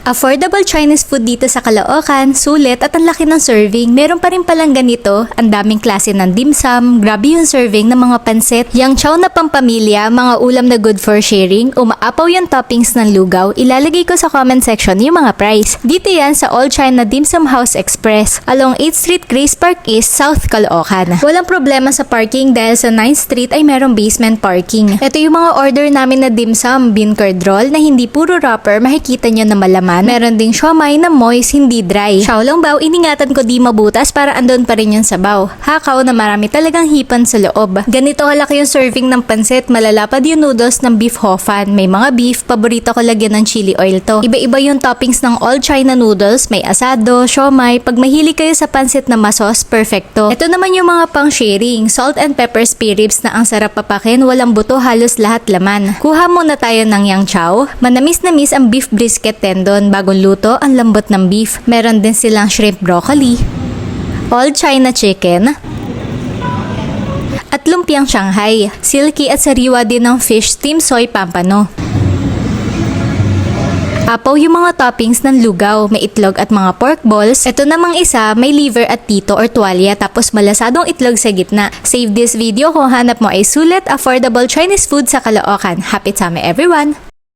Affordable Chinese food dito sa Caloocan, sulit at ang laki ng serving. Meron pa rin palang ganito, ang daming klase ng dim sum, grabe yung serving ng mga pansit, yang chow na pampamilya, mga ulam na good for sharing, umaapaw yung toppings ng lugaw, ilalagay ko sa comment section yung mga price. Dito yan sa All China Dim Sum House Express, along 8th Street, Grace Park East, South Caloocan. Walang problema sa parking dahil sa 9th Street ay merong basement parking. Ito yung mga order namin na dim sum, bean curd roll na hindi puro wrapper, makikita nyo na malaman. Meron ding siomai na moist, hindi dry. Xiaolongbao, iningatan ko di mabutas para andon pa rin yung sabaw. Hakaw na marami talagang hipan sa loob. Ganito kalaki yung serving ng pansit, malalapad yung noodles ng beef hofan. May mga beef, paborito ko lagyan ng chili oil to. Iba-iba yung toppings ng all China noodles, may asado, siomai. Pag mahilig kayo sa pansit na masos, perfecto. Ito naman yung mga pang sharing, salt and pepper spare ribs na ang sarap papakin, walang buto, halos lahat laman. Kuha muna tayo ng yang chow. Manamis-namis ang beef brisket tendon. Bagong luto, ang lambot ng beef. Meron din silang shrimp broccoli, all China chicken, at lumpiang Shanghai. Silky at sariwa din ng fish steam soy pampano. Apaw yung mga toppings ng lugaw, may itlog at mga pork balls. Ito namang isa, may liver at pito or tuwalya tapos malasadong itlog sa gitna. Save this video kung hanap mo ay sulit, affordable Chinese food sa Caloocan. Happy tummy everyone!